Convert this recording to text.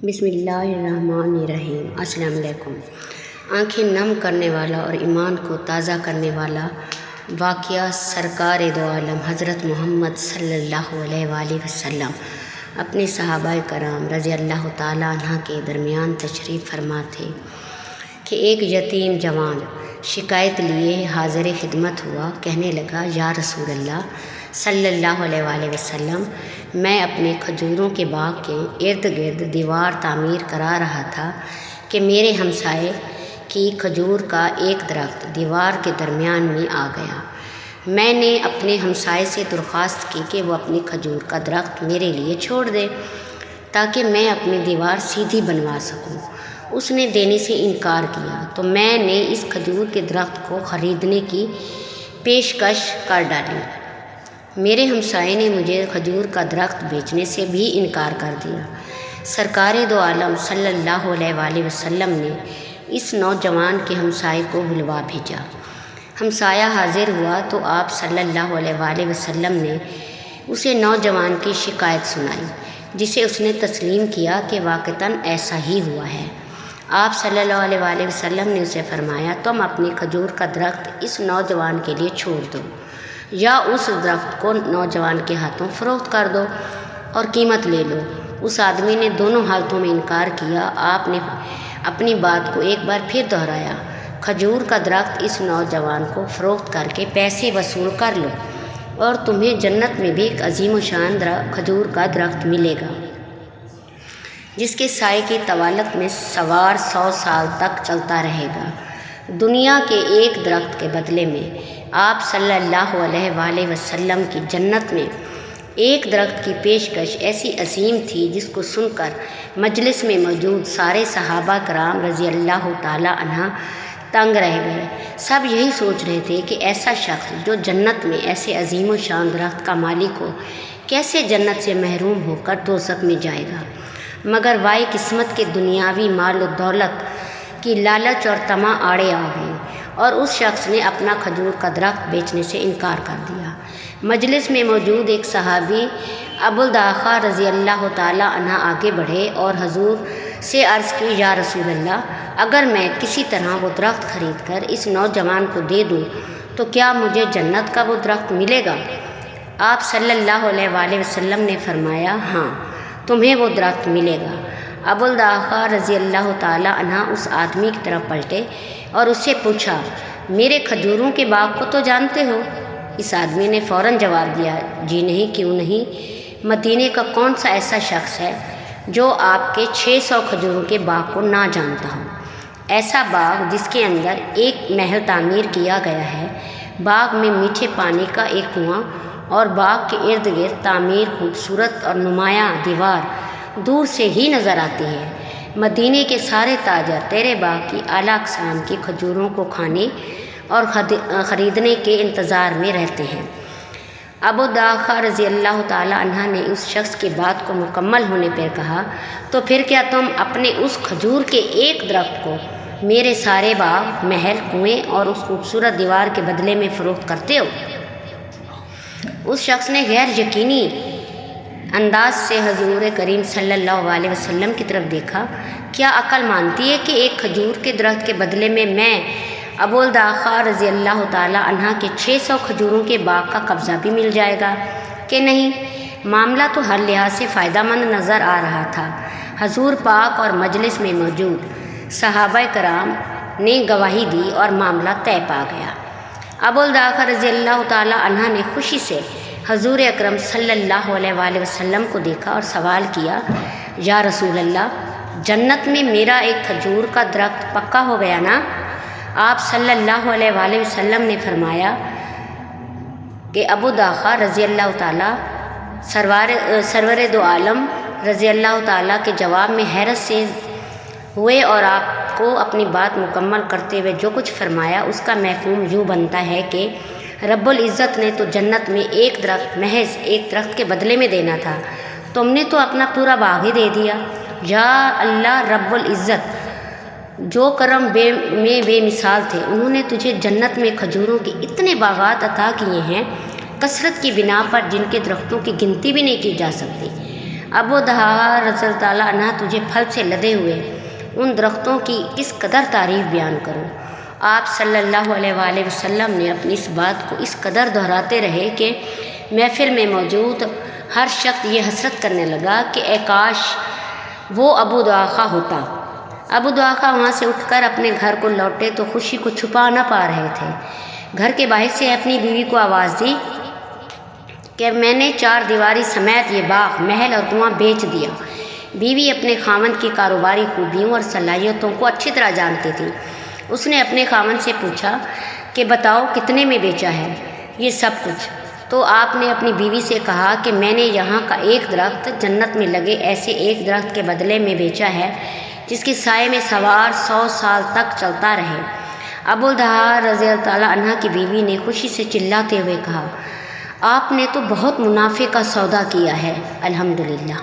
بسم اللہ الرحمن الرحیم۔ السلام علیکم۔ آنکھیں نم کرنے والا اور ایمان کو تازہ کرنے والا واقعہ سرکار دو عالم حضرت محمد صلی اللہ علیہ وآلہ وسلم اپنے صحابہ کرام رضی اللہ تعالیٰ عنہ کے درمیان تشریف فرما تھے کہ ایک یتیم جوان شکایت لیے حاضر خدمت ہوا۔ کہنے لگا، یا رسول اللہ صلی اللہ علیہ وآلہ وسلم، میں اپنے کھجوروں کے باغ کے ارد گرد دیوار تعمیر کرا رہا تھا کہ میرے ہمسائے کی کھجور کا ایک درخت دیوار کے درمیان میں آ گیا۔ میں نے اپنے ہمسائے سے درخواست کی کہ وہ اپنی کھجور کا درخت میرے لیے چھوڑ دے تاکہ میں اپنی دیوار سیدھی بنوا سکوں۔ اس نے دینے سے انکار کیا تو میں نے اس کھجور کے درخت کو خریدنے کی پیشکش کر ڈالی۔ میرے ہمسائے نے مجھے کھجور کا درخت بیچنے سے بھی انکار کر دیا۔ سرکار دو عالم صلی اللہ علیہ وآلہ وسلم نے اس نوجوان کے ہمسائے کو بلوا بھیجا۔ ہمسایہ حاضر ہوا تو آپ صلی اللہ علیہ وآلہ وسلم نے اسے نوجوان کی شکایت سنائی، جسے اس نے تسلیم کیا کہ واقعتاً ایسا ہی ہوا ہے۔ آپ صلی اللہ علیہ وآلہ وسلم نے اسے فرمایا، تم اپنی کھجور کا درخت اس نوجوان کے لیے چھوڑ دو یا اس درخت کو نوجوان کے ہاتھوں فروخت کر دو اور قیمت لے لو۔ اس آدمی نے دونوں حالتوں میں انکار کیا۔ آپ نے اپنی بات کو ایک بار پھر دہرایا، کھجور کا درخت اس نوجوان کو فروخت کر کے پیسے وصول کر لو اور تمہیں جنت میں بھی ایک عظیم و شان کھجور کا درخت ملے گا، جس کے سائے کی طوالت میں سوار 100 سال تک چلتا رہے گا۔ دنیا کے ایک درخت کے بدلے میں آپ صلی اللہ علیہ وآلہ وسلم کی جنت میں ایک درخت کی پیشکش ایسی عظیم تھی جس کو سن کر مجلس میں موجود سارے صحابہ کرام رضی اللہ تعالیٰ عنہ تنگ رہ گئے۔ سب یہی سوچ رہے تھے کہ ایسا شخص جو جنت میں ایسے عظیم و شان درخت کا مالک ہو، کیسے جنت سے محروم ہو کر دوزخ میں جائے گا۔ مگر وائی قسمت کے دنیاوی مال و دولت کی لالچ اور طمع آڑے آ گئی اور اس شخص نے اپنا کھجور کا درخت بیچنے سے انکار کر دیا۔ مجلس میں موجود ایک صحابی ابوالدخداء رضی اللہ تعالیٰ عنہ آگے بڑھے اور حضور سے عرض کی، یا رسول اللہ، اگر میں کسی طرح وہ درخت خرید کر اس نوجوان کو دے دوں تو کیا مجھے جنت کا وہ درخت ملے گا؟ آپ صلی اللہ علیہ وآلہ وسلم نے فرمایا، ہاں، تمہیں وہ درخت ملے گا۔ ابوالدخداء رضی اللہ تعالیٰ عنہ اس آدمی کی طرف پلٹے اور اس سے پوچھا، میرے کھجوروں کے باغ کو تو جانتے ہو؟ اس آدمی نے فوراً جواب دیا، جی نہیں، کیوں نہیں؟ مدینے کا کون سا ایسا شخص ہے جو آپ کے 600 کھجوروں کے باغ کو نہ جانتا ہو؟ ایسا باغ جس کے اندر ایک محل تعمیر کیا گیا ہے، باغ میں میٹھے پانی کا ایک کنواں اور باغ کے ارد گرد تعمیر خوبصورت اور نمایاں دیوار دور سے ہی نظر آتی ہے۔ مدینے کے سارے تاجر تیرے باغ کی اعلیٰ اقسام کی کھجوروں کو کھانے اور خریدنے کے انتظار میں رہتے ہیں۔ ابوالدخداء رضی اللہ تعالیٰ عنہ نے اس شخص کی بات کو مکمل ہونے پر کہا، تو پھر کیا تم اپنے اس کھجور کے ایک درخت کو میرے سارے باغ، محل، کنویں اور اس خوبصورت دیوار کے بدلے میں فروخت کرتے ہو؟ اس شخص نے غیر یقینی انداز سے حضور کریم صلی اللہ علیہ وسلم کی طرف دیکھا، کیا عقل مانتی ہے کہ ایک کھجور کے درخت کے بدلے میں ابوالدخداء رضی اللہ تعالیٰ عنہ کے 600 کھجوروں کے باغ کا قبضہ بھی مل جائے گا کہ نہیں؟ معاملہ تو ہر لحاظ سے فائدہ مند نظر آ رہا تھا۔ حضور پاک اور مجلس میں موجود صحابہ کرام نے گواہی دی اور معاملہ طے پا گیا۔ ابوالدخداء رضی اللہ تعالیٰ عنہ نے خوشی سے حضور اکرم صلی اللہ علیہ وآلہ وسلم کو دیکھا اور سوال کیا، یا رسول اللہ، جنت میں میرا ایک کھجور کا درخت پکا ہو گیا نا؟ آپ صلی اللہ علیہ وآلہ وسلم نے فرمایا کہ ابوالدخداء رضی اللہ تعالیٰ سرور دو عالم رضی اللہ تعالیٰ کے جواب میں حیرت سے ہوئے اور آپ کو اپنی بات مکمل کرتے ہوئے جو کچھ فرمایا اس کا مفہوم یوں بنتا ہے کہ رب العزت نے تو جنت میں ایک درخت، محض ایک درخت کے بدلے میں دینا تھا، تم نے تو اپنا پورا باغ ہی دے دیا۔ یا اللہ، رب العزت جو کرم میں بے مثال تھے، انہوں نے تجھے جنت میں کھجوروں کے اتنے باغات عطا کیے ہیں، کثرت کی بنا پر جن کے درختوں کی گنتی بھی نہیں کی جا سکتی۔ ابو دہا رضی اللہ تعالیٰ عنہ تجھے پھل سے لدے ہوئے ان درختوں کی کس قدر تعریف بیان کروں۔ آپ صلی اللہ علیہ وآلہ وسلم نے اپنی اس بات کو اس قدر دہراتے رہے کہ محفل میں موجود ہر شخص یہ حسرت کرنے لگا کہ اے کاش وہ ابو دعاخہ ہوتا۔ ابو دعاخہ وہاں سے اٹھ کر اپنے گھر کو لوٹے تو خوشی کو چھپا نہ پا رہے تھے۔ گھر کے باہر سے اپنی بیوی کو آواز دی کہ میں نے 4 دیواری سمیت یہ باغ، محل اور کنواں بیچ دیا۔ بیوی اپنے خاوند کی کاروباری خوبیوں اور صلاحیتوں کو اچھی طرح جانتی تھی۔ اس نے اپنے خاوند سے پوچھا کہ بتاؤ کتنے میں بیچا ہے یہ سب کچھ؟ تو آپ نے اپنی بیوی سے کہا کہ میں نے یہاں کا ایک درخت جنت میں لگے ایسے ایک درخت کے بدلے میں بیچا ہے جس کے سائے میں سوار 100 سال تک چلتا رہے۔ ابو دہا رضی اللہ تعالیٰ عنہ کی بیوی نے خوشی سے چلاتے ہوئے کہا، آپ نے تو بہت منافع کا سودا کیا ہے، الحمدللہ۔